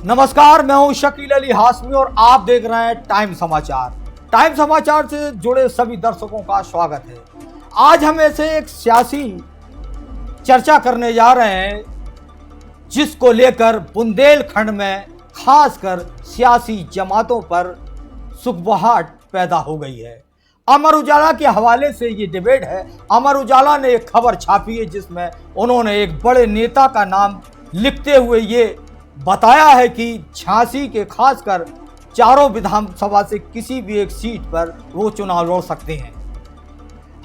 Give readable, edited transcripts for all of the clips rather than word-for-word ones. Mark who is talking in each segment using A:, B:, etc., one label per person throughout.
A: नमस्कार, मैं हूं शकील अली हाशमी और आप देख रहे हैं टाइम समाचार। टाइम समाचार से जुड़े सभी दर्शकों का स्वागत है। आज हम ऐसे एक सियासी चर्चा करने जा रहे हैं जिसको लेकर बुंदेलखंड में खासकर सियासी जमातों पर सुखबहाट पैदा हो गई है। अमर उजाला के हवाले से ये डिबेट है। अमर उजाला ने एक खबर छापी है जिसमें उन्होंने एक बड़े नेता का नाम लिखते हुए ये बताया है कि झांसी के खासकर चारों विधानसभा से किसी भी एक सीट पर वो चुनाव लड़ सकते हैं।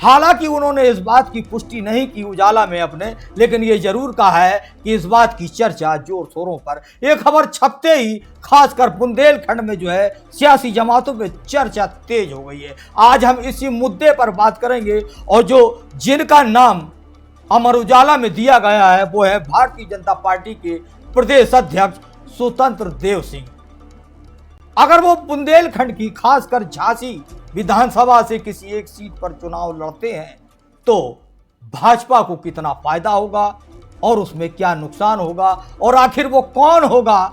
A: हालांकि उन्होंने इस बात की पुष्टि नहीं की उजाला में अपने, लेकिन ये जरूर कहा है कि इस बात की चर्चा जोर शोरों पर, ये खबर छपते ही खासकर बुंदेलखंड में जो है सियासी जमातों पे चर्चा तेज हो गई है। आज हम इसी मुद्दे पर बात करेंगे और जो जिनका नाम अमर उजाला में दिया गया है वो है भारतीय जनता पार्टी के प्रदेश अध्यक्ष स्वतंत्र देव सिंह। अगर वो बुंदेलखंड की खासकर झांसी विधानसभा से किसी एक सीट पर चुनाव लड़ते हैं तो भाजपा को कितना फायदा होगा और उसमें क्या नुकसान होगा, और आखिर वो कौन होगा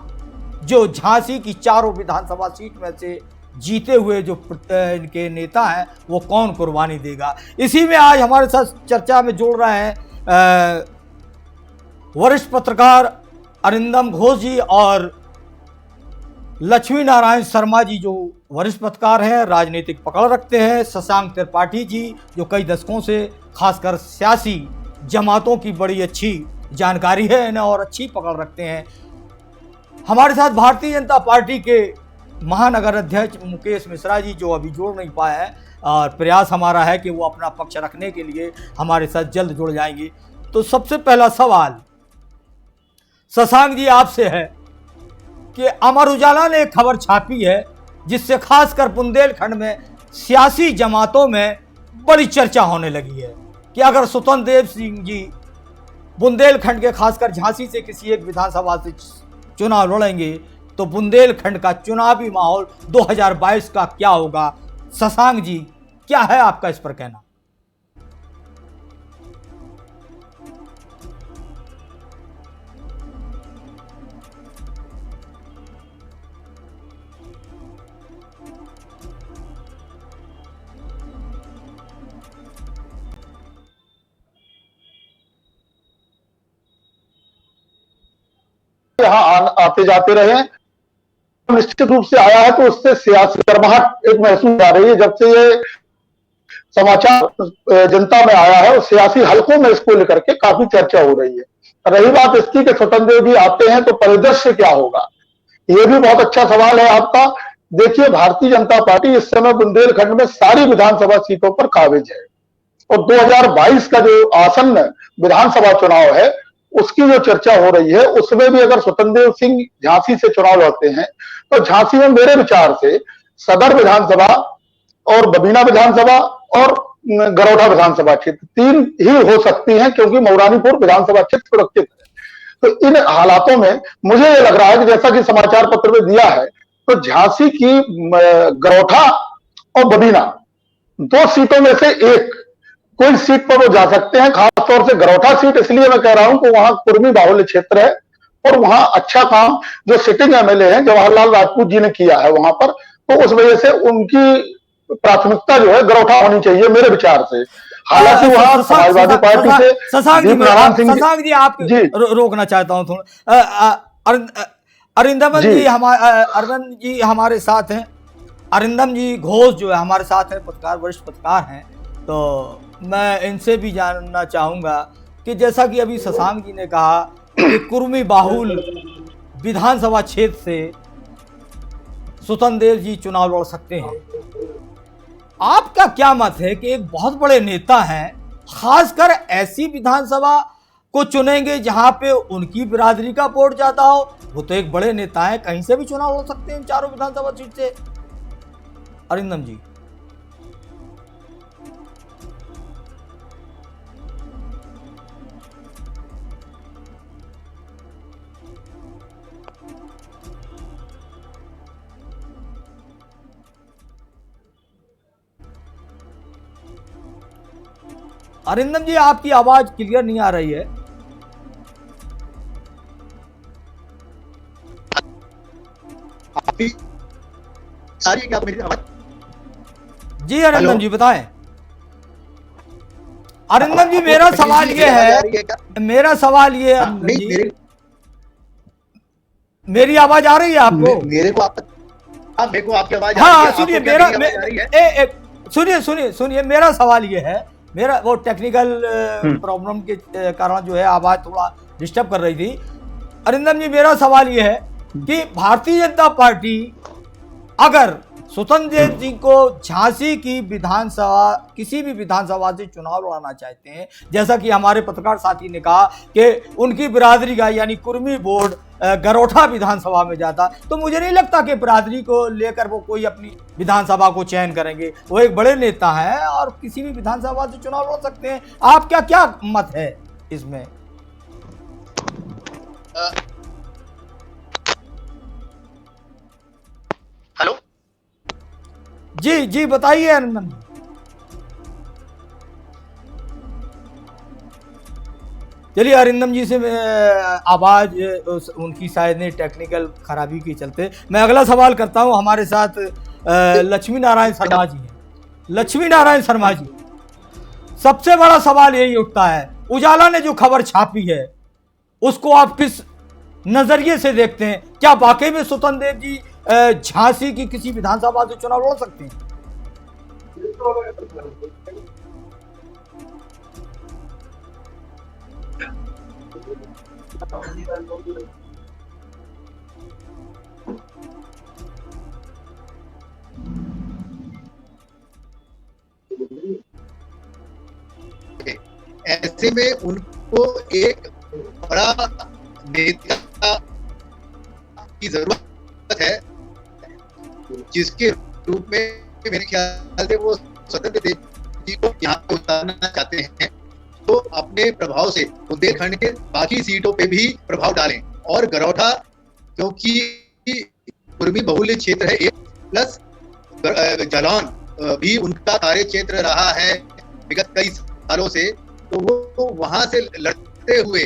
A: जो झांसी की चारों विधानसभा सीट में से जीते हुए जो इनके नेता हैं वो कौन कुर्बानी देगा। इसी में आज हमारे साथ चर्चा में जोड़ रहे हैं वरिष्ठ पत्रकार अरिंदम घोष जी और लक्ष्मी नारायण शर्मा जी जो वरिष्ठ पत्रकार हैं, राजनीतिक पकड़ रखते हैं, शशांक त्रिपाठी जी जो कई दशकों से खासकर सियासी जमातों की बड़ी अच्छी जानकारी है इन्हें और अच्छी पकड़ रखते हैं। हमारे साथ भारतीय जनता पार्टी के महानगर अध्यक्ष मुकेश मिश्रा जी जो अभी जुड़ नहीं पाए हैं और प्रयास हमारा है कि वो अपना पक्ष रखने के लिए हमारे साथ जल्द जुड़ जाएंगे। तो सबसे पहला सवाल शशांक जी आपसे है कि अमर उजाला ने एक खबर छापी है जिससे खासकर बुंदेलखंड में सियासी जमातों में बड़ी चर्चा होने लगी है कि अगर स्वतंत्र देव सिंह जी बुंदेलखंड के खासकर झांसी से किसी एक विधानसभा से चुनाव लड़ेंगे तो बुंदेलखंड का चुनावी माहौल 2022 का क्या होगा। शशांक जी क्या है आपका इस पर कहना?
B: यहाँ आते जाते रहे, निश्चित रूप से आया है तो उससे सियासी गर्माहट एक महसूस आ रही है। जब से ये समाचार जनता में आया है और सियासी हलकों में इसको लेकर के काफी चर्चा हो रही है। रही बात इसकी कि स्वतंत्र देव भी आते हैं तो परिदृश्य क्या होगा, ये भी बहुत अच्छा सवाल है आपका। देखिए, भारतीय जनता पार्टी इस समय बुंदेलखंड में सारी विधानसभा सीटों पर काबिज है और 2022 का जो आसन्न विधानसभा चुनाव है उसकी जो चर्चा हो रही है उसमें भी अगर स्वतंत्र देव सिंह झांसी से चुनाव लड़ते हैं तो झांसी में मेरे विचार से सदर विधानसभा और बबीना विधानसभा और गरौठा विधानसभा क्षेत्र तीन ही हो सकती हैं क्योंकि मऊरानीपुर विधानसभा क्षेत्र सुरक्षित है। तो इन हालातों में मुझे ये लग रहा है कि जैसा कि समाचार पत्र में दिया है तो झांसी की गरौठा और बबीना दो सीटों में से एक कोई सीट पर वो जा सकते हैं। खासतौर से गरौठा सीट इसलिए मैं कह रहा हूं कि वहां कुर्मी बाहुल्य क्षेत्र है और वहां अच्छा काम जो सिटिंग एमएलए हैं जवाहरलाल राजपूत जी ने किया है वहां पर, तो उस वजह से उनकी प्राथमिकता जो है गरौठा होनी चाहिए मेरे विचार से। हालांकि वहां समाजवादी पार्टी से
A: शशांक जी आप रोकना चाहता हूं थोड़ा। अरिंदम जी हमारे साथ हैं। अरिंदम जी घोष जो है हमारे साथ है, पत्रकार, वरिष्ठ पत्रकार हैं। तो मैं इनसे भी जानना चाहूँगा कि जैसा कि अभी शशांक जी ने कहा कि कुर्मी बाहुल विधानसभा क्षेत्र से स्वतंत्र देव जी चुनाव लड़ सकते हैं, आपका क्या मत है कि एक बहुत बड़े नेता हैं, खासकर ऐसी विधानसभा को चुनेंगे जहां पे उनकी बिरादरी का वोट जाता हो? वो तो एक बड़े नेता हैं, कहीं से भी चुनाव लड़ सकते हैं चारों विधानसभा सीट से। अरिंदम जी अरिंदम जी आपकी आवाज क्लियर नहीं आ रही है।
C: अभी आ रही है क्या मेरी आवाज?
A: जी अरिंदम जी बताएं। अरिंदम जी मेरा सवाल ये है अरिंदम जी, मेरी आवाज आ रही है आपको?
C: मेरे को आपकी आवाज आ
A: हाँ
C: रही है।
A: सुनिए सुनिए मेरा सवाल ये है, मेरा वो टेक्निकल प्रॉब्लम के कारण जो है आवाज थोड़ा डिस्टर्ब कर रही थी। अरिंदम जी मेरा सवाल ये है कि भारतीय जनता पार्टी अगर स्वतंत्र देव जी को झांसी की विधानसभा किसी भी विधानसभा से चुनाव लड़ाना चाहते हैं, जैसा कि हमारे पत्रकार साथी ने कहा कि उनकी बिरादरी का यानी कुर्मी बोर्ड गरोठा विधानसभा में जाता, तो मुझे नहीं लगता कि बिरादरी को लेकर वो कोई अपनी विधानसभा को चयन करेंगे। वो एक बड़े नेता हैं और किसी भी विधानसभा से चुनाव लड़ सकते हैं। आपका क्या मत है इसमें?
C: हेलो
A: जी जी बताइए अरिंदम जी। चलिए अरिंदम जी से आवाज उनकी शायद नहीं टेक्निकल खराबी के चलते। मैं अगला सवाल करता हूं। हमारे साथ लक्ष्मी नारायण शर्मा जी हैं। लक्ष्मी नारायण शर्मा जी, सबसे बड़ा सवाल यही उठता है, उजाला ने जो खबर छापी है उसको आप किस नजरिए से देखते हैं? क्या वाकई में स्वतंत्र देव जी झांसी की किसी विधानसभा से चुनाव लड़ सकते हैं?
C: ऐसे में उनको एक बड़ा नेता की जरूरत है, जिसके रूप में मेरे ख्याल से वो स्वतंत्र देव जी को यहाँ पे उतारना चाहते हैं, तो अपने प्रभाव से बुंदेलखंड के बाकी सीटों पे भी प्रभाव डालें। और गरौठा क्योंकि पूर्वी बहुल्य क्षेत्र है, प्लस जालौन भी उनका कार्य क्षेत्र रहा है विगत कई सालों से, तो वो वहां से लड़ते हुए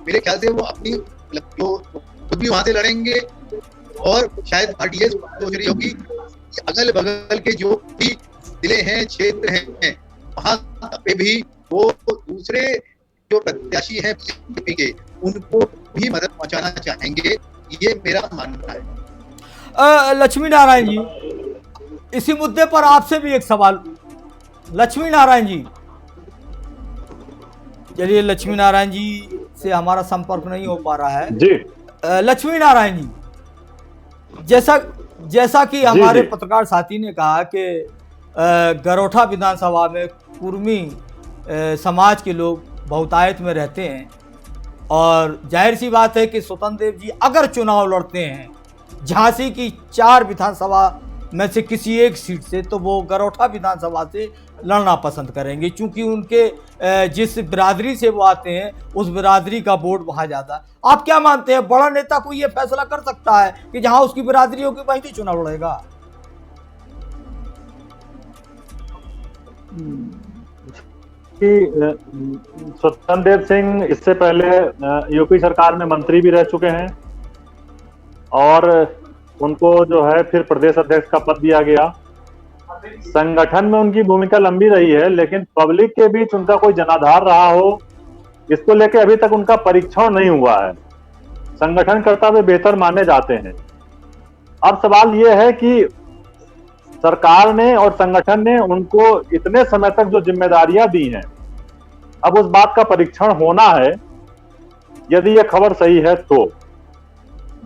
C: मेरे ख्याल से वो अपनी जो खुद भी वहां से लड़ेंगे और शायद पार्टी सोच रही होगी अगल बगल के जो भी जिले हैं, क्षेत्र हैं, वहां पे भी वो दूसरे जो प्रत्याशी हैं बीजेपी के, उनको भी मदद पहुंचाना चाहेंगे, ये मेरा मानना है।
A: लक्ष्मी नारायण जी, इसी मुद्दे पर आपसे भी एक सवाल। लक्ष्मी नारायण जी, चलिए लक्ष्मी नारायण जी से हमारा संपर्क नहीं हो पा रहा है
D: जी।
A: लक्ष्मी नारायण जी, जैसा कि हमारे पत्रकार साथी ने कहा कि गरोठा विधानसभा में कुर्मी समाज के लोग बहुतायत में रहते हैं और जाहिर सी बात है कि स्वतंत्र देव जी अगर चुनाव लड़ते हैं झांसी की 4 विधानसभा में से किसी एक सीट से, तो वो गरोठा विधानसभा से लड़ना पसंद करेंगे, क्योंकि उनके जिस बिरादरी से वो आते हैं उस बिरादरी का वोट वहां जाता है। आप क्या मानते हैं, बड़ा नेता कोई ये फैसला कर सकता है कि जहां उसकी बिरादरी होगी वहीं भी चुनाव लड़ेगा?
D: स्वतंत्र देव सिंह इससे पहले यूपी सरकार में मंत्री भी रह चुके हैं और उनको जो है फिर प्रदेश अध्यक्ष का पद दिया गया। संगठन में उनकी भूमिका लंबी रही है, लेकिन पब्लिक के बीच उनका कोई जनाधार रहा हो, इसको लेकर अभी तक उनका परीक्षण नहीं हुआ है। संगठन करता वे बेहतर माने जाते हैं। अब सवाल यह है कि सरकार ने और संगठन ने उनको इतने समय तक जो जिम्मेदारियां दी हैं, अब उस बात का परीक्षण होना है यदि यह खबर सही है तो।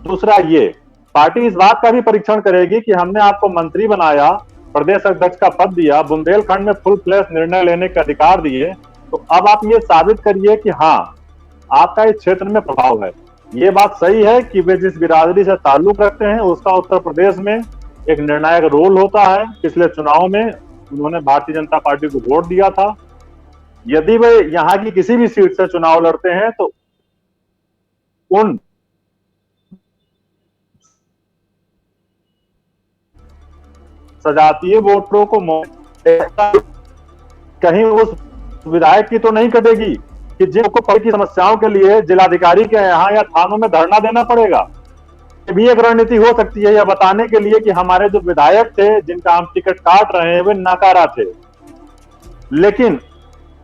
D: दूसरा, ये पार्टी इस बात का भी परीक्षण करेगी कि हमने आपको मंत्री बनाया, प्रदेश अध्यक्ष का पद दिया, बुंदेलखंड में फुल फ्लैश निर्णय लेने के अधिकार दिए, तो अब आप ये साबित करिए कि हाँ आपका इस क्षेत्र में प्रभाव है। ये बात सही है कि वे जिस बिरादरी से ताल्लुक रखते हैं उसका उत्तर प्रदेश में एक निर्णायक रोल होता है। पिछले चुनाव में उन्होंने भारतीय जनता पार्टी को वोट दिया था। यदि वे यहाँ की किसी भी सीट से चुनाव लड़ते हैं तो उन सजातीय वोटरों को कहीं उस विधायक की तो नहीं कटेगी कि जिनको पार्टी की समस्याओं के लिए जिलाधिकारी के यहाँ या थानों में धरना देना पड़ेगा। भी एक रणनीति हो सकती है यह बताने के लिए कि हमारे जो विधायक थे जिनका हम टिकट काट रहे हैं वे नाकारा थे, लेकिन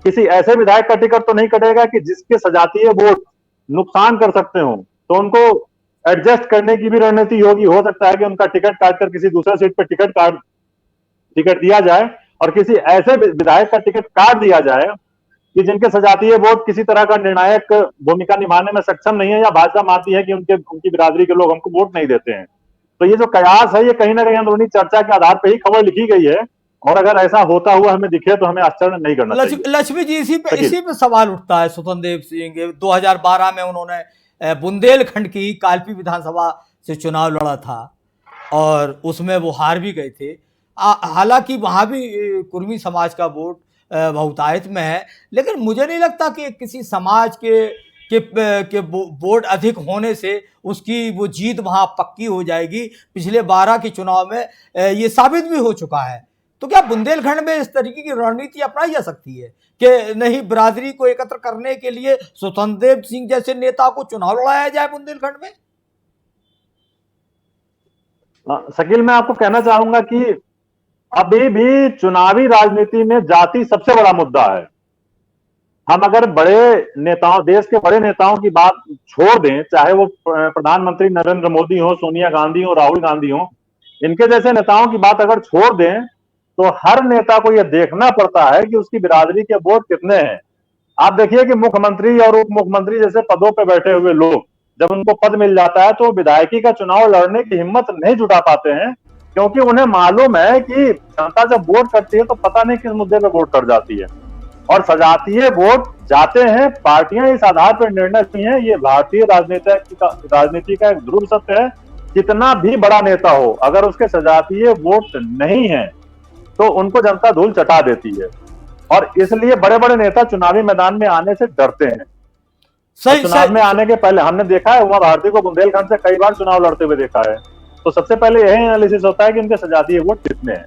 D: किसी ऐसे विधायक का टिकट तो नहीं कटेगा कि जिसके सजातीय वोट नुकसान कर सकते हो, तो उनको एडजस्ट करने की भी रणनीति होगी। हो सकता है कि उनका टिकट काटकर किसी दूसरे सीट पर टिकट दिया जाए और किसी ऐसे विधायक का टिकट काट दिया जाए कि जिनके सजातीय वोट किसी तरह का निर्णायक भूमिका निभाने में सक्षम नहीं है, या भाजपा मानती है कि उनकी बिरादरी के लोग हमको वोट नहीं देते हैं। तो ये जो कयास है ये कहीं ना कहीं अंदरूनी चर्चा के आधार पर ही खबर लिखी गई है, और अगर ऐसा होता हुआ हमें दिखे तो हमें आश्चर्य नहीं करना चाहिए।
A: लक्ष्मी जी, इसी पे सवाल उठता है। स्वतंत्र देव सिंह 2012 में उन्होंने बुंदेलखंड की कालपी विधानसभा से चुनाव लड़ा था और उसमें वो हार भी गए थे। हालांकि वहां भी कुर्मी समाज का वोट बहुतायत में है, लेकिन मुझे नहीं लगता कि किसी समाज के वोट अधिक होने से उसकी वो जीत वहां पक्की हो जाएगी। पिछले 12 के चुनाव में ये साबित भी हो चुका है। तो क्या बुंदेलखंड में इस तरीके की रणनीति अपनाई जा सकती है कि नहीं, बिरादरी को एकत्र करने के लिए स्वतंत्र देव सिंह जैसे नेता को चुनाव लड़ाया जाए बुंदेलखंड में?
D: शकील, मैं आपको कहना चाहूंगा कि अभी भी चुनावी राजनीति में जाति सबसे बड़ा मुद्दा है। हम अगर बड़े नेताओं, देश के बड़े नेताओं की बात छोड़ दें, चाहे वो प्रधानमंत्री नरेंद्र मोदी हो, सोनिया गांधी हो, राहुल गांधी हो, इनके जैसे नेताओं की बात अगर छोड़ दें तो हर नेता को यह देखना पड़ता है कि उसकी बिरादरी के वोट कितने हैं। आप देखिए कि मुख्यमंत्री और उप मुख्यमंत्री जैसे पदों पर बैठे हुए लोग जब उनको पद मिल जाता है तो विधायकी का चुनाव लड़ने की हिम्मत नहीं जुटा पाते हैं, क्योंकि उन्हें मालूम है कि जनता जब वोट करती है तो पता नहीं किस मुद्दे पर वोट कर जाती है, और सजातीय वोट जाते हैं। पार्टियां इस आधार पर निर्णय लेती हैं। ये भारतीय राजनीति का एक ध्रुव सत्य है। कितना भी बड़ा नेता हो, अगर उसके सजातीय वोट नहीं है तो उनको जनता धूल चटा देती है, और इसलिए बड़े बड़े नेता चुनावी मैदान में आने से डरते हैं। चुनाव में आने के पहले हमने देखा है, उमा भारती को बुंदेलखंड से कई बार चुनाव लड़ते हुए देखा है, तो सबसे पहले यही एनालिसिस होता है कि उनके सजातीय वोट कितने हैं।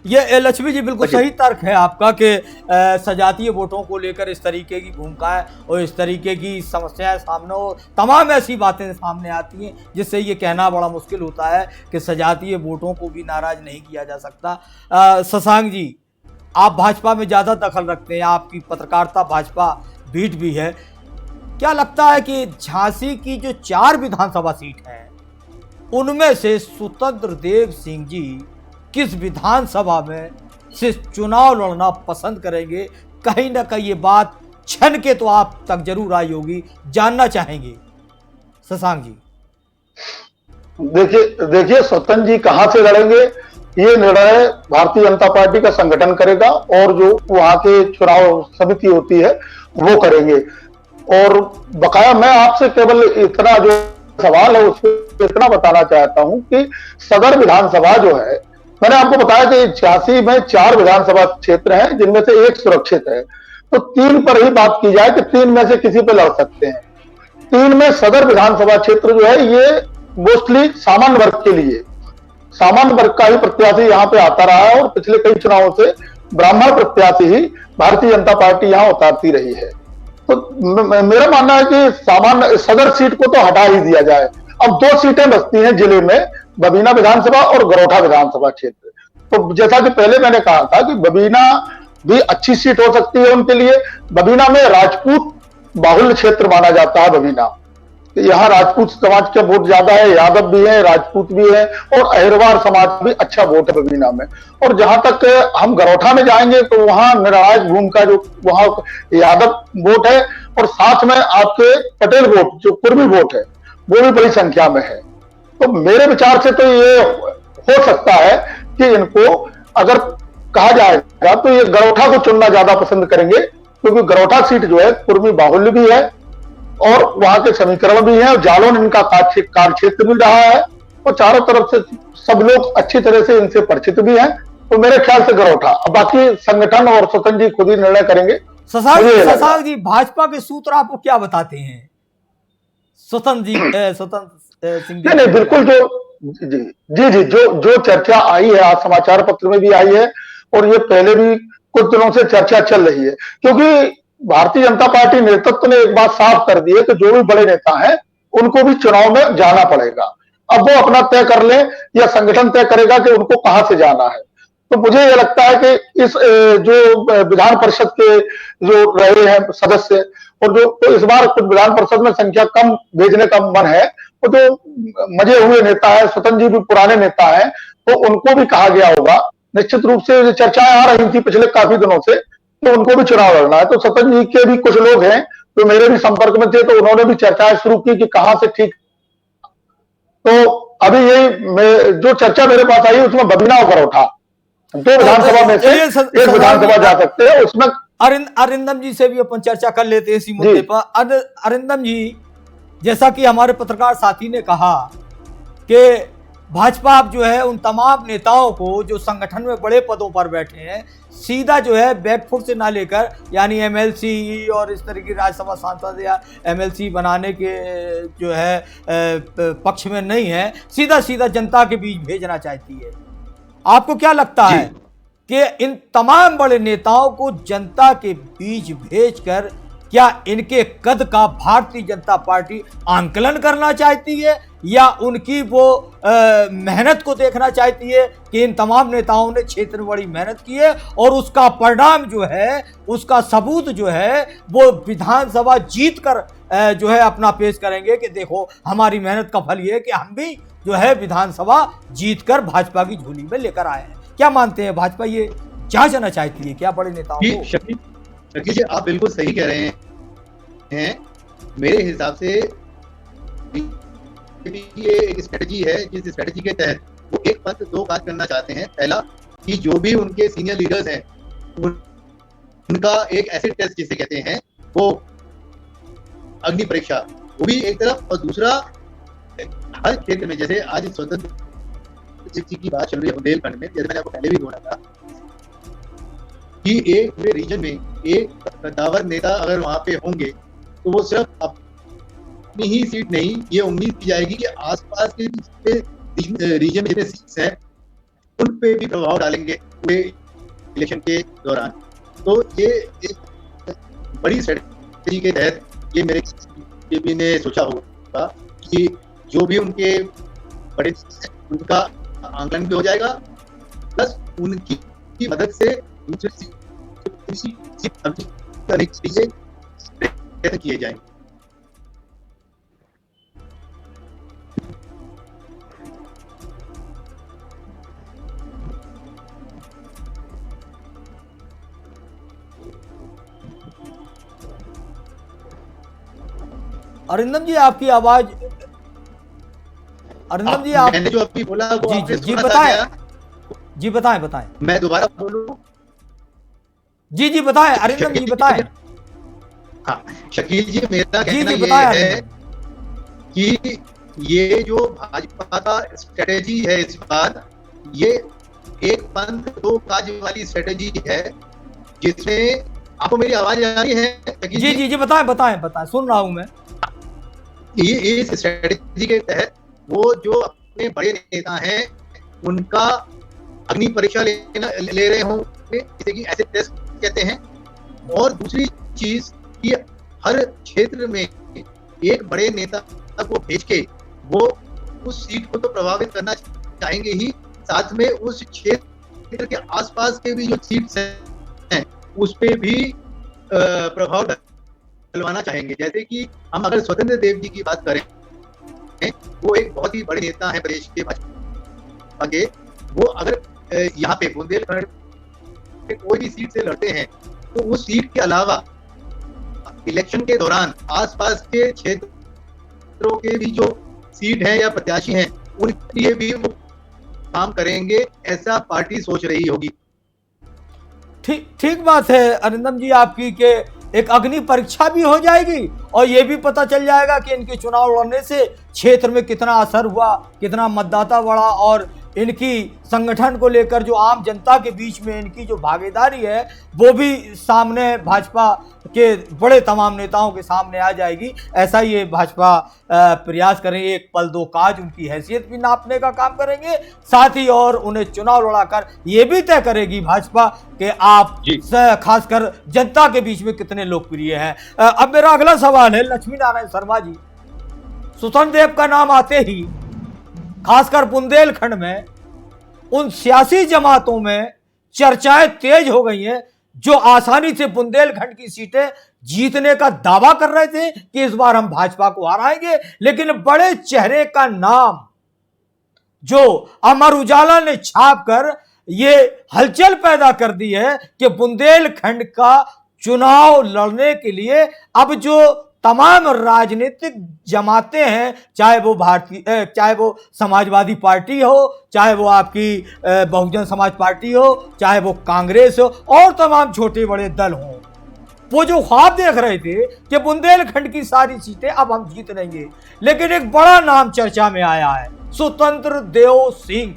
A: ये लक्ष्मी जी बिल्कुल सही तर्क है आपका कि सजातीय वोटों को लेकर इस तरीके की भूमिका है और इस तरीके की समस्याएं सामने हो, तमाम ऐसी बातें सामने आती हैं जिससे ये कहना बड़ा मुश्किल होता है कि सजातीय वोटों को भी नाराज नहीं किया जा सकता। शशांक जी, आप भाजपा में ज़्यादा दखल रखते हैं, आपकी पत्रकारिता भाजपा बीट भी है। क्या लगता है कि झांसी की जो 4 विधानसभा सीट है उनमें से स्वतंत्र देव सिंह जी किस विधानसभा में से चुनाव लड़ना पसंद करेंगे? कहीं ना कहीं ये बात छन के तो आप तक जरूर आई होगी, जानना चाहेंगे शशांक जी।
B: देखिए स्वतंत्र जी कहां से लड़ेंगे ये निर्णय भारतीय जनता पार्टी का संगठन करेगा और जो वहां के चुनाव समिति होती है वो करेंगे। और बकाया मैं आपसे केवल इतना जो सवाल है उसको इतना बताना चाहता हूं कि सदर विधानसभा जो है, मैंने आपको बताया कि 86 में 4 विधानसभा क्षेत्र हैं जिनमें से 1 सुरक्षित है, तो 3 पर ही बात की जाए कि 3 में से किसी पर लड़ सकते हैं। 3 में सदर विधानसभा क्षेत्र जो है ये मोस्टली सामान्य वर्ग के लिए, सामान्य वर्ग का ही प्रत्याशी यहाँ पे आता रहा है और पिछले कई चुनावों से ब्राह्मण प्रत्याशी ही भारतीय जनता पार्टी यहाँ उतारती रही है। तो मेरा मानना है कि सामान्य सदर सीट को तो हटा ही दिया जाए। अब 2 सीटें बचती हैं जिले में, बबीना विधानसभा और गरोठा विधानसभा क्षेत्र। तो जैसा कि पहले मैंने कहा था कि बबीना भी अच्छी सीट हो सकती है उनके लिए। बबीना में राजपूत बाहुल्य क्षेत्र माना जाता है बबीना, यहाँ राजपूत समाज के वोट ज्यादा है, यादव भी है, राजपूत भी है और अहिरवार समाज भी अच्छा वोट है बबीना में। और जहां तक हम गरोठा में जाएंगे तो वहां निर्णायक भूमिका जो वहां यादव वोट है और साथ में आपके पटेल वोट जो कुर्मी वोट है वो भी बड़ी संख्या में है। तो मेरे विचार से तो ये हो सकता है कि इनको अगर कहा जाएगा तो ये गरोठा को चुनना ज्यादा पसंद करेंगे, क्योंकि गरोठा सीट जो है कुर्मी बाहुल्य भी है और वहां के समीकरण भी हैं और जालौन इनका कार्य क्षेत्र भी रहा है और चारों तरफ से सब लोग अच्छी तरह से इनसे परिचित भी हैं। तो मेरे ख्याल से गरोठा, अब बाकी संगठन और स्वतंत्र जी खुद ही निर्णय करेंगे।
A: शशांक जी, भाजपा के सूत्र आपको क्या बताते हैं? स्वतंत्र सिंह
B: नहीं बिल्कुल जी जो चर्चा आई है आज समाचार पत्र में भी आई है और ये पहले भी कुछ दिनों से चर्चा चल रही है, क्योंकि भारतीय जनता पार्टी नेतृत्व ने एक बात साफ कर दी है कि जो भी बड़े नेता हैं उनको भी चुनाव में जाना पड़ेगा। अब वो अपना तय कर ले या संगठन तय करेगा कि उनको कहां से जाना है। तो मुझे ये लगता है कि इस जो विधान परिषद के जो रहे हैं सदस्य और जो तो इस बार कुछ विधान परिषद में संख्या कम भेजने का मन है, वो जो मजे हुए नेता है, स्वतंत्र जी भी पुराने नेता है, तो उनको भी कहा गया होगा। निश्चित रूप से चर्चाएं आ रही थी पिछले काफी दिनों से, तो उनको भी चुनाव लड़ना है। तो स्वतंत्र जी के भी कुछ लोग हैं जो मेरे भी संपर्क में थे, तो उन्होंने भी चर्चाएं शुरू की कि कहां से ठीक। तो अभी ये जो चर्चा मेरे पास आई उसमें बदलाव पर उठा, 2 विधानसभा में से एक विधानसभा जा सकते हैं, उसमें
A: अरिंदम जी से भी अपन चर्चा कर लेते हैं इसी मुद्दे पर। अरिंदम जी, जैसा कि हमारे पत्रकार साथी ने कहा कि भाजपा अब जो है उन तमाम नेताओं को जो संगठन में बड़े पदों पर बैठे हैं, सीधा जो है बैकफुट से ना लेकर, यानी एमएलसी और इस तरह की राज्यसभा सांसद या एमएलसी बनाने के जो है पक्ष में नहीं है, सीधा सीधा जनता के बीच भेजना चाहती है। आपको क्या लगता है कि इन तमाम बड़े नेताओं को जनता के बीच भेजकर क्या इनके कद का भारतीय जनता पार्टी आंकलन करना चाहती है, या उनकी वो मेहनत को देखना चाहती है कि इन तमाम नेताओं ने क्षेत्र में बड़ी मेहनत की है और उसका परिणाम जो है, उसका सबूत जो है वो विधानसभा जीत कर जो है अपना पेश करेंगे कि देखो हमारी मेहनत का फल ये है कि हम भी जो है विधानसभा जीतकर भाजपा की झोली में लेकर आए हैं। क्या मानते हैं, भाजपा ये जांचना चाहती है क्या बड़े नेताओं को?
C: शकील जी, आप बिल्कुल सही कह रहे हैं। मेरे हिसाब से ये एक स्ट्रेटजी है, जिस स्ट्रेटजी के तहत वो एक पंथ दो काज करना चाहते हैं। पहला कि जो भी उनके सीनियर लीडर्स हैं उनका एक एसिड टेस्ट जिसे कहते हैं, वो अग्नि परीक्षा, वो भी एक तरफ, और दूसरा हर क्षेत्र में, जैसे आज स्वतंत्र की बात चल रही है बुंदेलखंड में, जैसे मैंने आपको पहले भी बोला था कि एक पूरे रीजन में एक कद्दावर नेता अगर वहां पे होंगे तो वो सिर्फ अपनी ही सीट नहीं, ये उम्मीद की जाएगी कि आसपास के रीजन में जितने सीट्स हैं उन पे भी प्रभाव डालेंगे पूरे इलेक्शन के दौरान। तो ये एक बड़ी स्ट्रेटजी के तहत ये मेरे बीजेपी ने सोचा होगा कि जो भी उनके बड़े उनका आंकलन भी हो जाएगा, प्लस उनकी मदद से दूसरी प्रयत्न किए जाएंगे।
A: अरिंदम जी, आपकी आवाज, अरिंदम जी आप
C: मैंने जो अभी बोला वो
A: जी बताएं, जी बताएं।
C: मैं दोबारा बोलूं?
A: जी बताएं अरिंदम जी, बताएं।
C: हाँ शकील जी, मेरा कहना ये है कि ये जो भाजपा का स्ट्रेटेजी है इस बार, ये एक पंथ दो काज वाली स्ट्रेटेजी है, जिसमें आपको मेरी आवाज आ रही है?
A: जी बताएं, सुन रहा हूं मैं।
C: ये इस स्ट्रेटेजी के तहत वो जो अपने बड़े नेता हैं उनका अग्नि परीक्षा ले रहे होंगे, जैसे कि एसिड टेस्ट कहते हैं। और दूसरी चीज कि हर क्षेत्र में एक बड़े नेता को भेज के वो उस सीट को तो प्रभावित करना चाहेंगे ही, साथ में उस क्षेत्र के आसपास के भी जो सीट्स हैं उस पे भी प्रभाव डलवाना चाहेंगे। जैसे कि हम अगर स्वतंत्र देव जी की बात करें, वो एक बहुत ही बड़े नेता हैं प्रदेश के भाजपा के। वो अगर यहाँ पे बुंदेलखंड कोई भी सीट से लड़ते हैं तो उस सीट के अलावा इलेक्शन के दौरान आसपास के क्षेत्रों के भी जो सीट है या प्रत्याशी हैं उनके लिए भी वो काम करेंगे, ऐसा पार्टी सोच रही होगी।
A: ठीक बात है अरिंदम जी आपकी, कि एक अग्नि परीक्षा भी हो जाएगी और ये भी पता चल जाएगा कि इनके चुनाव लड़ने से क्षेत्र में कितना असर हुआ, कितना मतदाता बढ़ा, और इनकी संगठन को लेकर जो आम जनता के बीच में इनकी जो भागीदारी है वो भी सामने भाजपा के बड़े तमाम नेताओं के सामने आ जाएगी। ऐसा ये भाजपा प्रयास करेंगे, एक पल दो काज, उनकी हैसियत भी नापने का काम करेंगे, साथ ही और उन्हें चुनाव लड़ाकर ये भी तय करेगी भाजपा कि आप खासकर जनता के बीच में कितने लोकप्रिय हैं। अब मेरा अगला सवाल है लक्ष्मी नारायण शर्मा जी। स्वतंत्र देव का नाम आते ही खासकर बुंदेलखंड में उन सियासी जमातों में चर्चाएं तेज हो गई हैं जो आसानी से बुंदेलखंड की सीटें जीतने का दावा कर रहे थे कि इस बार हम भाजपा को हराएंगे, लेकिन बड़े चेहरे का नाम जो अमर उजाला ने छाप कर ये हलचल पैदा कर दी है कि बुंदेलखंड का चुनाव लड़ने के लिए अब जो तमाम राजनीतिक जमातें हैं, चाहे वो समाजवादी पार्टी हो, चाहे वो आपकी बहुजन समाज पार्टी हो, चाहे वो कांग्रेस हो और तमाम छोटे बड़े दल हों, वो जो ख्वाब देख रहे थे कि बुंदेलखंड की सारी सीटें अब हम जीत लेंगे, लेकिन एक बड़ा नाम चर्चा में आया है, स्वतंत्र देव सिंह।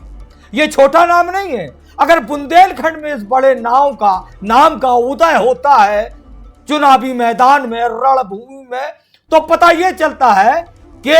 A: ये छोटा नाम नहीं है। अगर बुंदेलखंड में इस बड़े नाम का उदय होता है चुनावी मैदान में, रणभूमि में, तो पता यह चलता है कि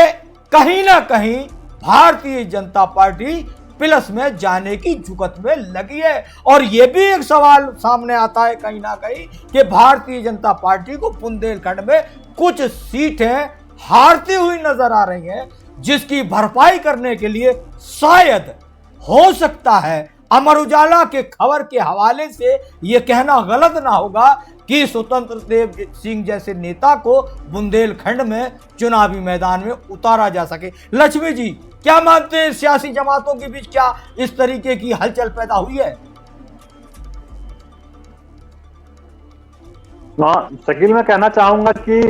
A: कहीं ना कहीं भारतीय जनता पार्टी प्लस में जाने की जुगत में लगी है। और यह भी एक सवाल सामने आता है कहीं ना कहीं कि भारतीय जनता पार्टी को बुंदेलखंड में कुछ सीटें हारती हुई नजर आ रही हैं, जिसकी भरपाई करने के लिए शायद हो सकता है अमर उजाला के खबर के हवाले से यह कहना गलत ना होगा कि स्वतंत्र देव सिंह जैसे नेता को बुंदेलखंड में चुनावी मैदान में उतारा जा सके। लक्ष्मी जी, क्या मानते हैं, सियासी जमातों के बीच क्या इस तरीके की हलचल पैदा हुई है?
D: शकील, मैं कहना चाहूंगा कि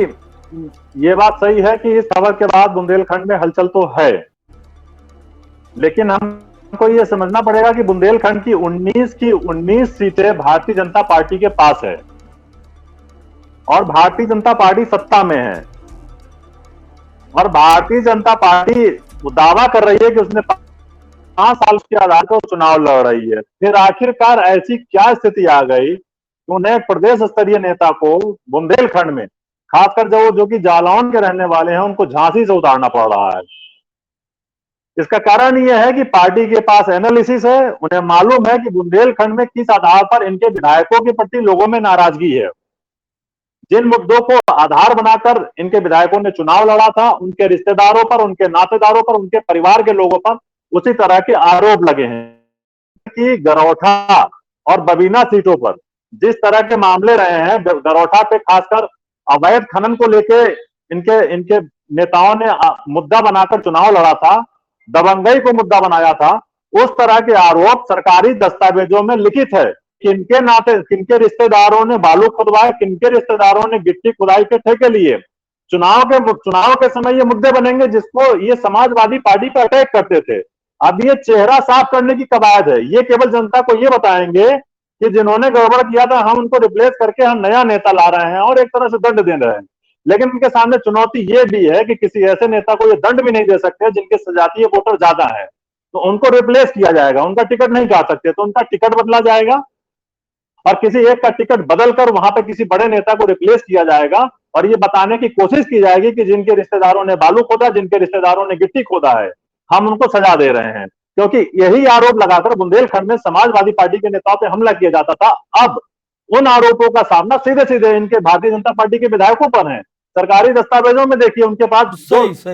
D: ये बात सही है कि इस खबर के बाद बुंदेलखंड में हलचल तो है, लेकिन हमको ये समझना पड़ेगा कि बुंदेलखंड की 19 सीटें भारतीय जनता पार्टी के पास है और भारतीय जनता पार्टी सत्ता में है और भारतीय जनता पार्टी दावा कर रही है कि उसने 5 साल के आधार पर चुनाव लड़ रही है। फिर आखिरकार ऐसी क्या स्थिति आ गई कि उन्हें एक प्रदेश स्तरीय नेता को बुंदेलखंड में, खासकर जो कि जालौन के रहने वाले हैं, उनको झांसी से उतारना पड़ रहा है। इसका कारण यह है कि पार्टी के पास एनालिसिस है, उन्हें मालूम है कि बुंदेलखंड में किस आधार पर इनके विधायकों के प्रति लोगों में नाराजगी है। जिन मुद्दों को आधार बनाकर इनके विधायकों ने चुनाव लड़ा था, उनके रिश्तेदारों पर, उनके नातेदारों पर, उनके परिवार के लोगों पर उसी तरह के आरोप लगे हैं कि गरौठा और बबीना सीटों पर जिस तरह के मामले रहे हैं, गरौठा पे खासकर अवैध खनन को लेके इनके नेताओं ने मुद्दा बनाकर चुनाव लड़ा था, दबंगई को मुद्दा बनाया था, उस तरह के आरोप सरकारी दस्तावेजों में लिखित है। किनके रिश्तेदारों ने बालू खुदवाए, किनके रिश्तेदारों ने गिट्टी खुदाई के ठेके लिए। चुनाव के समय ये मुद्दे बनेंगे जिसको ये समाजवादी पार्टी पर अटैक करते थे। अब ये चेहरा साफ करने की कवायद है। ये केवल जनता को ये बताएंगे कि जिन्होंने गड़बड़ किया था हम उनको रिप्लेस करके हम नया नेता ला रहे हैं और एक तरह से दंड दे रहे हैं। लेकिन उनके सामने चुनौती ये भी है कि किसी ऐसे नेता को ये दंड भी नहीं दे सकते जिनके सजातीय वोटर ज्यादा है, तो उनको रिप्लेस किया जाएगा। उनका टिकट नहीं काट सकते तो उनका टिकट बदला जाएगा और किसी एक का टिकट बदलकर वहां पे किसी बड़े नेता को रिप्लेस किया जाएगा और ये बताने की कोशिश की जाएगी कि जिनके रिश्तेदारों ने बालू खोदा, जिनके रिश्तेदारों ने गिट्टी खोदा है, हम उनको सजा दे रहे हैं। क्योंकि यही आरोप लगाकर बुंदेलखंड में समाजवादी पार्टी के नेताओं पे हमला किया जाता था। अब उन आरोपों का सामना सीधे सीधे इनके भारतीय जनता पार्टी के विधायकों पर है। सरकारी दस्तावेजों में देखिए उनके पास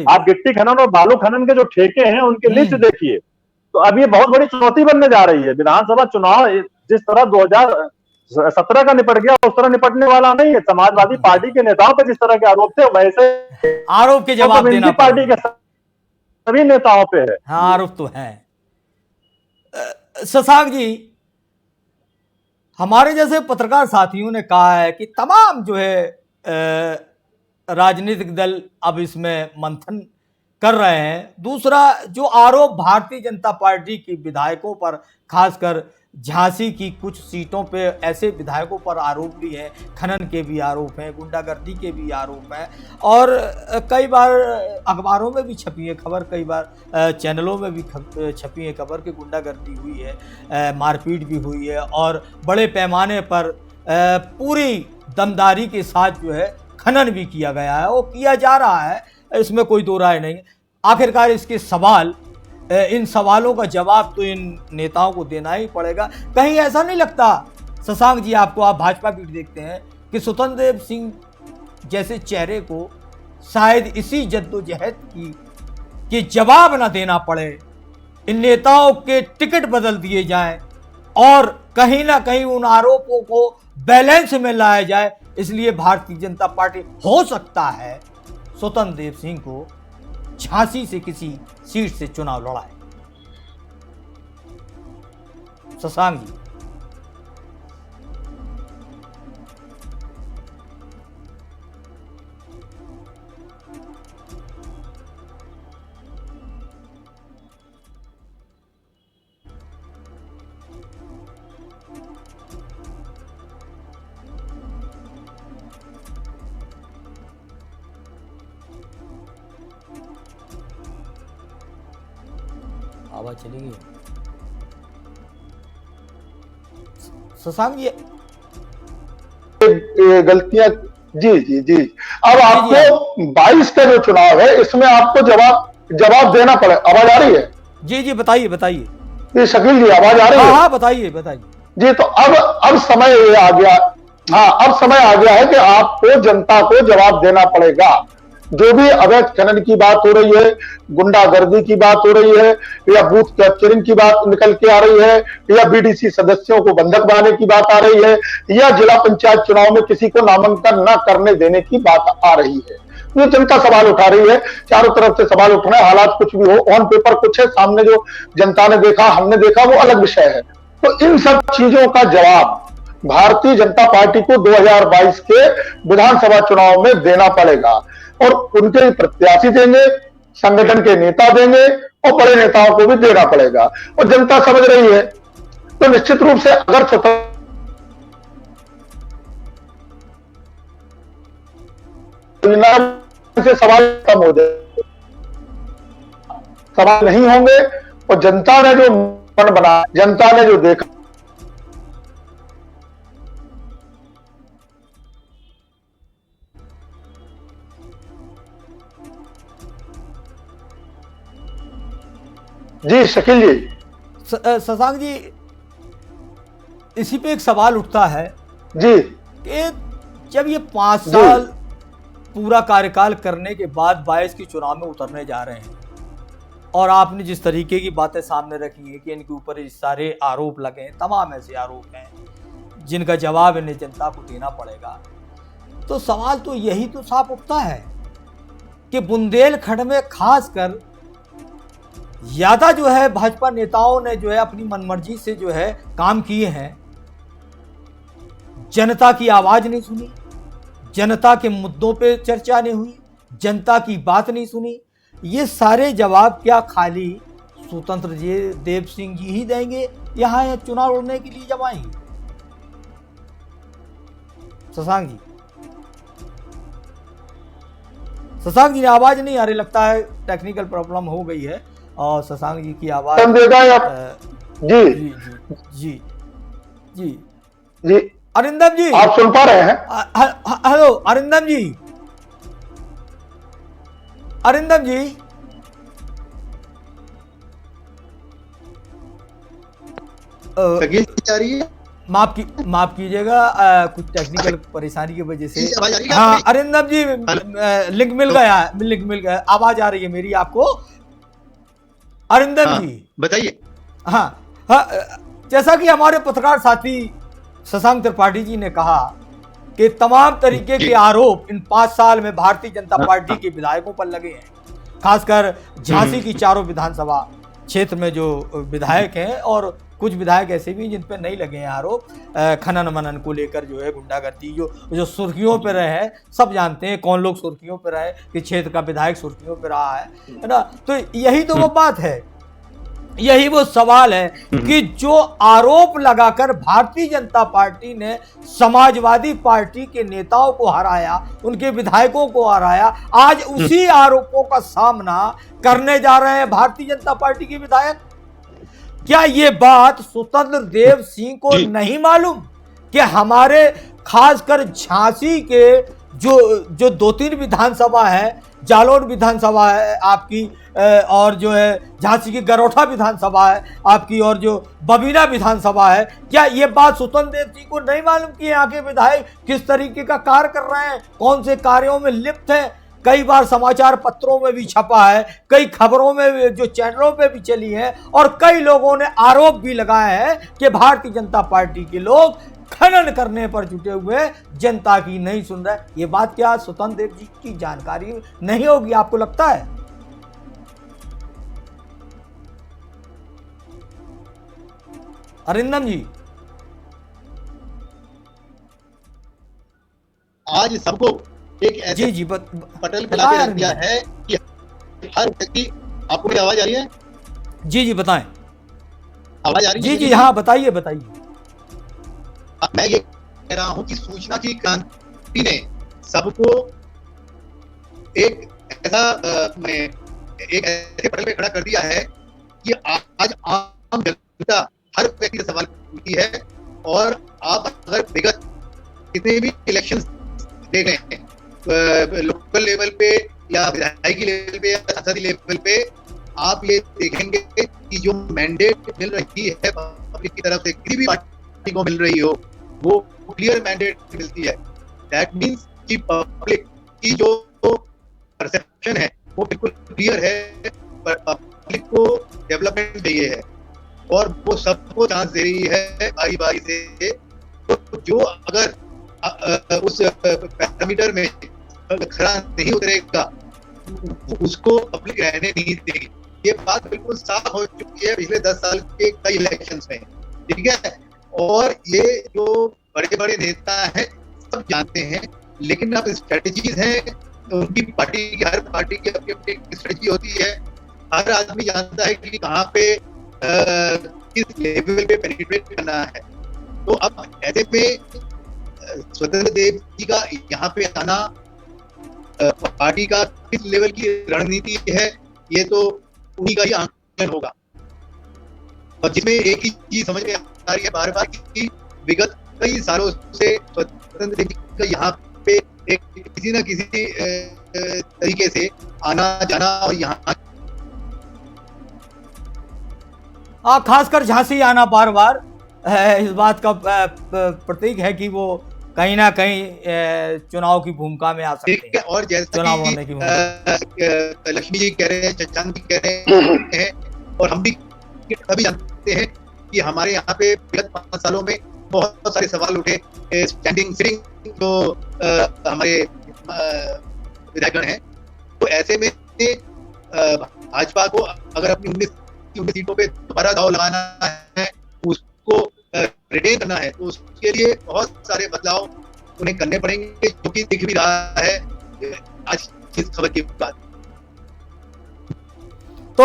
D: आप गिट्टी खनन और बालू खनन के जो ठेके हैं उनकी लिस्ट देखिए। तो अब ये बहुत बड़ी चुनौती बनने जा रही है। विधानसभा चुनाव जिस तरह 2017 का निपट गया उस तरह निपटने वाला नहीं है। समाजवादी पार्टी के नेताओं पर जिस तरह के आरोप थे वैसे
A: आरोप के जवाब देना
D: पार्टी के सभी नेताओं पे है।
A: हाँ, आरोप तो है। शशांक जी, हमारे जैसे पत्रकार साथियों ने कहा है कि तमाम जो है राजनीतिक दल अब इसमें मंथन कर रहे हैं। दूसरा जो आरोप भारतीय जनता पार्टी की विधायकों पर, खासकर झांसी की कुछ सीटों पे ऐसे विधायकों पर आरोप भी हैं, खनन के भी आरोप हैं, गुंडागर्दी के भी आरोप हैं और कई बार अखबारों में भी छपी है खबर, कई बार चैनलों में भी छपी है खबर कि गुंडागर्दी हुई है, मारपीट भी हुई है और बड़े पैमाने पर पूरी दमदारी के साथ जो है खनन भी किया गया है, वो किया जा रहा है, इसमें कोई दो राय नहीं। आखिरकार इसके इन सवालों का जवाब तो इन नेताओं को देना ही पड़ेगा। कहीं ऐसा नहीं लगता शशांक जी आपको, आप भाजपा पीठ देखते हैं, कि स्वतंत्र देव सिंह जैसे चेहरे को शायद इसी जद्दोजहद की जवाब ना देना पड़े इन नेताओं के टिकट बदल दिए जाएं और कहीं ना कहीं उन आरोपों को बैलेंस में लाया जाए। इसलिए भारतीय जनता पार्टी हो सकता है स्वतंत्र देव सिंह को झांसी से किसी सीट से चुनाव लड़ाए। शशांक जी। आवाज चली गई। शशांक जी
B: गलतियां। जी जी जी। अब आपको 22 का जो चुनाव है इसमें आपको जवाब देना पड़े। आवाज आ रही है?
A: जी जी बताइए बताइए।
B: ये शकील जी आवाज आ रही है?
A: हाँ बताइए बताइए।
B: जी तो अब समय ये आ गया। हाँ अब समय आ गया है कि आपको जनता को जवाब देना पड़ेगा। जो भी अवैध खनन की बात हो रही है, गुंडागर्दी की बात हो रही है, या बूथ कैप्चरिंग की बात निकल के आ रही है, या बीडीसी सदस्यों को बंधक बनाने की बात आ रही है, या जिला पंचायत चुनाव में किसी को नामांकन न करने देने की बात आ रही है, ये जनता सवाल उठा रही है। चारों तरफ से सवाल उठ रहे हैं। हालात कुछ भी हो, ऑन पेपर कुछ है, सामने जो जनता ने देखा हमने देखा वो अलग विषय है। तो इन सब चीजों का जवाब भारतीय जनता पार्टी को 2022 के विधानसभा चुनाव में देना पड़ेगा और उनके प्रत्याशी देंगे, संगठन के नेता देंगे और बड़े नेताओं को भी देना पड़ेगा। और जनता समझ रही है तो निश्चित रूप से अगर से सवाल कम हो जाए, सवाल नहीं होंगे और जनता ने जो मन बना, जनता ने जो देखा, जी शकील जी।
A: शशांक जी इसी पे एक सवाल उठता है
B: जी
A: कि जब ये 5 साल पूरा कार्यकाल करने के बाद 22 के चुनाव में उतरने जा रहे हैं और आपने जिस तरीके की बातें सामने रखी है कि इनके ऊपर इस सारे आरोप लगे हैं, तमाम ऐसे आरोप हैं जिनका जवाब इन्हें जनता को देना पड़ेगा, तो सवाल तो यही तो साफ उठता है कि बुंदेलखंड में खासकर ज्यादा जो है भाजपा नेताओं ने जो है अपनी मनमर्जी से जो है काम किए हैं। जनता की आवाज नहीं सुनी, जनता के मुद्दों पे चर्चा नहीं हुई, जनता की बात नहीं सुनी। ये सारे जवाब क्या खाली स्वतंत्र देव सिंह जी ही देंगे यहां चुनाव लड़ने के लिए जब आएंगे? शशांक जी, शशांक जी ने आवाज नहीं आ रही, लगता है टेक्निकल प्रॉब्लम हो गई है और शशांक जी की आवाज
B: जी
A: जी जी जी
B: जी।
A: अरिंदम जी
B: आप सुन पा रहे हैं?
A: हेलो अरिंदम जी, अरिंदम जी
C: जा रही है?
A: माफ कीजिएगा कुछ टेक्निकल परेशानी की वजह से।
C: आवाज आ रही है?
A: हाँ अरिंदम जी लिंक मिल गया, आवाज आ रही है मेरी आपको? अरिंदम जी
C: बताइए।
A: हाँ, जैसा कि हमारे पत्रकार साथी शशांक त्रिपाठी जी ने कहा कि तमाम तरीके के आरोप इन 5 साल में भारतीय जनता पार्टी के विधायकों पर लगे हैं, खासकर झांसी की चारों विधानसभा क्षेत्र में जो विधायक हैं और कुछ विधायक ऐसे भी जिन पर नहीं लगे हैं आरोप, खनन मनन को लेकर जो है गुंडागर्दी जो सुर्खियों पर रहे हैं, सब जानते हैं कौन लोग सुर्खियों पर रहे कि क्षेत्र का विधायक सुर्खियों पर रहा है ना। तो यही तो वो बात है, यही वो सवाल है कि जो आरोप लगाकर भारतीय जनता पार्टी ने समाजवादी पार्टी के नेताओं को हराया, उनके विधायकों को हराया, आज उसी आरोपों का सामना करने जा रहे हैं भारतीय जनता पार्टी के विधायक। क्या ये बात स्वतंत्र देव सिंह को नहीं मालूम कि हमारे खासकर झांसी के जो 2-3 विधानसभा है, जालौन विधानसभा है आपकी, और जो है झांसी की गरोठा विधानसभा है आपकी, और जो बबीना विधानसभा है, क्या ये बात स्वतंत्र देव सिंह को नहीं मालूम कि यहाँ के विधायक किस तरीके का कार्य कर रहे हैं, कौन से कार्यों में लिप्त हैं? कई बार समाचार पत्रों में भी छपा है, कई खबरों में जो चैनलों पे भी चली है, और कई लोगों ने आरोप भी लगाया है कि भारतीय जनता पार्टी के लोग खनन करने पर जुटे हुए जनता की नहीं सुन रहे। ये बात क्या स्वतंत्र देव जी की जानकारी नहीं होगी, आपको लगता है? अरिंदम जी,
C: आज सबको एक ऐसे
A: जी
C: पटल फैला के रख दिया है कि हर व्यक्ति, आपको मेरी आवाज आ रही है?
A: जी बताएं।
C: आवाज आ रही है?
A: जी हाँ, बताइए।
C: मैं ये कह रहा हूं कि सूचना की क्रांति ने सबको एक ऐसे पटल पे खड़ा कर दिया है कि आज आम जनता हर व्यक्ति से सवाल पूछती है। और आप अगर विगत कितने भी इलेक्शन देख रहे हैं, लोकल लेवल पे या विधायकी लेवल पे या संसदीय लेवल पे, आप ये देखेंगे कि जो मैंडेट मिल रही है पब्लिक की तरफ से, किसी भी पार्टी को मिल रही हो, वो क्लियर मैंडेट मिलती है। दैट मीन्स कि पब्लिक की जो परसेप्शन है वो बिल्कुल क्लियर है, पब्लिक को डेवलपमेंट चाहिए है और वो सबको चांस दे रही है बारी बारी से। तो जो अगर उस पैरामीटर में खरा नहीं उतरेगा उसको पब्लिक रहने नहीं देगी। ये बात बिल्कुल साफ हो चुकी है पिछले 10 साल के कई इलेक्शंस में, ठीक है। और ये जो बड़े बड़े नेता हैं सब जानते हैं, लेकिन अब स्ट्रेटजीज हैं उनकी पार्टी की, हर पार्टी की अपनी अपनी स्ट्रेटजी होती है। हर आदमी जानता है कि कहाँ पे किस लेवल पे पेनिट्रेट करना है। तो अब ऐसे में स्वतंत्र देव जी का यहाँ पे आना पार्टी का किस लेवल की रणनीति है, ये तो उन्हीं का ही आंकलन होगा। और जिसमें एक ही चीज समझ में आ रही है बार बार कि विगत कई सालों से स्वतंत्र देव जी का यहाँ पे एक किसी न किसी तरीके से आना जाना और यहाँ
A: खासकर झांसी आना बार बार इस बात का प्रतीक है कि वो कहीं ना कहीं चुनाव की भूमिका में आ सकते हैं।
C: और जैसा कि लक्ष्मी जी कह रहे हैं, चंद जी कह रहे हैं, और हम भी जानते हैं कि हमारे यहाँ पे विगत 5 सालों में बहुत सारे सवाल उठे, स्टैंडिंग सिटिंग जो हमारे विधायकगण हैं। तो ऐसे में भाजपा को अगर अपनी 19 सीटों पे दोबारा दाव लगाना है, उसको रिटेन करना है, तो उसके लिए बहुत सारे बदलाव उन्हें करने पड़ेंगे, जो कि दिख भी रहा है आज इस खबर के बाद।
A: तो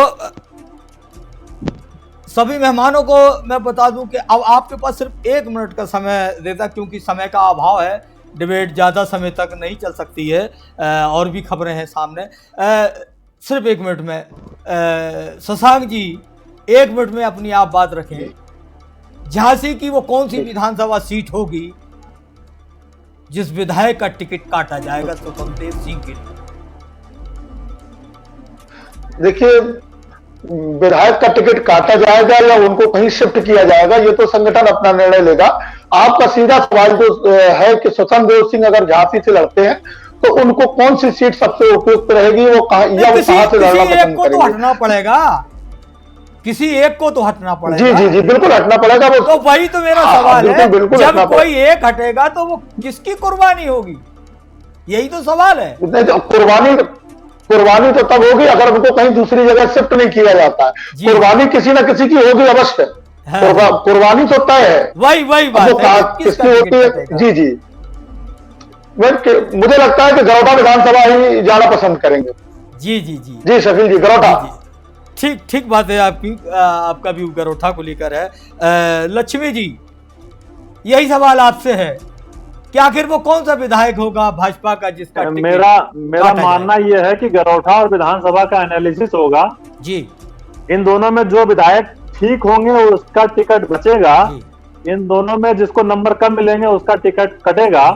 A: सभी मेहमानों को मैं बता दूं कि अब आपके पास सिर्फ 1 मिनट का समय देता, क्योंकि समय का अभाव है, डिबेट ज़्यादा समय तक नहीं चल सकती है और भी खबरें हैं सामने। सिर्फ 1 मिनट में शशांक जी 1 मिनट में अपनी आप बात रखें। झांसी की वो कौन सी विधानसभा सीट होगी जिस विधायक का टिकट काटा जाएगा स्वतंत्र देव सिंह के लिए?
B: देखिए, विधायक का टिकट काटा जाएगा या उनको कहीं शिफ्ट किया जाएगा, ये तो संगठन अपना निर्णय लेगा। आपका सीधा सवाल जो है कि स्वतंत्र देव सिंह अगर झांसी से लड़ते हैं तो उनको कौन सी सीट सबसे उपयुक्त रहेगी, वो कहाँ से लड़ना पसंद करेंगे?
A: हटना पड़ेगा, किसी एक को तो हटना पड़ेगा।
B: जी बिल्कुल हटना पड़ेगा। वो
A: तो वही तो मेरा सवाल है, जब कोई एक हटेगा तो वो किसकी कुर्बानी होगी, यही तो सवाल है।
B: कुर्बानी तो तब होगी अगर उनको कहीं दूसरी जगह शिफ्ट नहीं किया जाता है। कुर्बानी किसी ना किसी की होगी अवश्य। कुर्बानी तो तय है,
A: वही बात है,
B: किसकी होती है। जी मुझे लगता है कि गरौठा विधानसभा ही जाना पसंद करेंगे। जी शकील जी, गरौठा।
A: ठीक बात है आपकी, आपका भी गरौठा को लेकर है। लक्ष्मी जी, यही सवाल आपसे है कि आखिर वो कौन सा विधायक होगा भाजपा का जिसका
D: मेरा मानना यह है कि गरौठा और विधानसभा का एनालिसिस होगा
A: जी।
D: इन दोनों में जो विधायक ठीक होंगे उसका टिकट बचेगा, इन दोनों में जिसको नंबर कम मिलेंगे उसका टिकट कटेगा,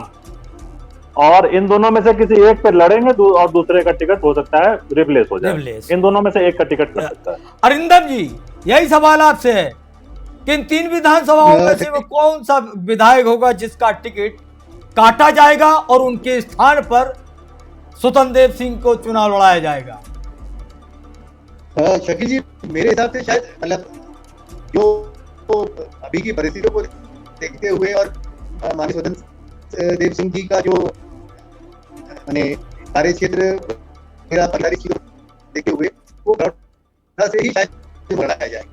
D: और इन दोनों में से किसी एक पे लड़ेंगे और दूसरे का टिकट हो सकता है रिप्लेस हो जाए। इन दोनों में से एक का टिकट कट सकता है।
A: अरिंदम जी, यही सवाल आपसे है कि इन 3 विधानसभाओं में से वो कौन सा विधायक होगा जिसका टिकट काटा जाएगा और उनके स्थान पर स्वतंत्र देव सिंह को चुनाव लड़ाया जाएगा?
C: शकील जी, मेरे हिसाब से शायद मतलब जो अभी की परिस्थितियों को देखते हुए और माननीय स्वतंत्र देव सिंह जी का जो कार्य क्षेत्र मेरा परिवारिक चीजों को देखते हुए वो बड़ौदा से ही शायद लड़ाया जाएगा।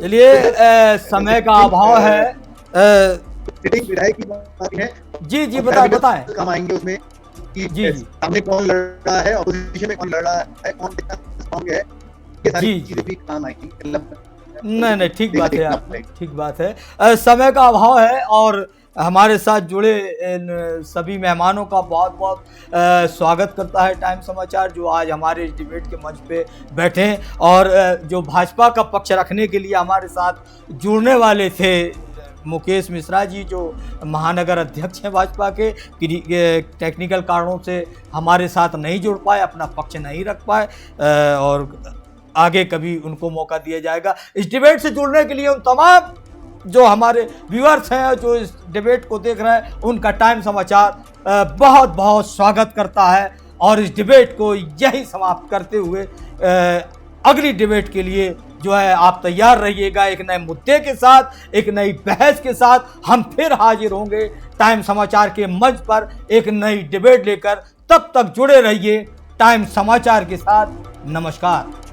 A: चलिए, समय का अभाव है।
C: विधायक की बात है
A: जी बताएं
C: काम आएंगे उसमें कि
A: जी
C: सामने कौन लड़ रहा है, ऑपोजिशन में कौन लड़ रहा है, कौन कितना स्ट्रांग है, ये सारी चीजें भी काम आएंगी।
A: नहीं, ठीक बात है आप, ठीक बात है। समय का अभाव है और हमारे साथ जुड़े इन सभी मेहमानों का बहुत बहुत स्वागत करता है टाइम समाचार, जो आज हमारे इस डिबेट के मंच पे बैठे हैं और जो भाजपा का पक्ष रखने के लिए हमारे साथ जुड़ने वाले थे मुकेश मिश्रा जी, जो महानगर अध्यक्ष हैं भाजपा के, टेक्निकल कारणों से हमारे साथ नहीं जुड़ पाए, अपना पक्ष नहीं रख पाए और आगे कभी उनको मौका दिया जाएगा। इस डिबेट से जुड़ने के लिए उन तमाम जो हमारे व्यूअर्स हैं जो इस डिबेट को देख रहे हैं, उनका टाइम समाचार बहुत बहुत स्वागत करता है और इस डिबेट को यही समाप्त करते हुए अगली डिबेट के लिए जो है आप तैयार रहिएगा। एक नए मुद्दे के साथ, एक नई बहस के साथ हम फिर हाजिर होंगे टाइम समाचार के मंच पर एक नई डिबेट लेकर। तब तक जुड़े रहिए टाइम समाचार के साथ। नमस्कार।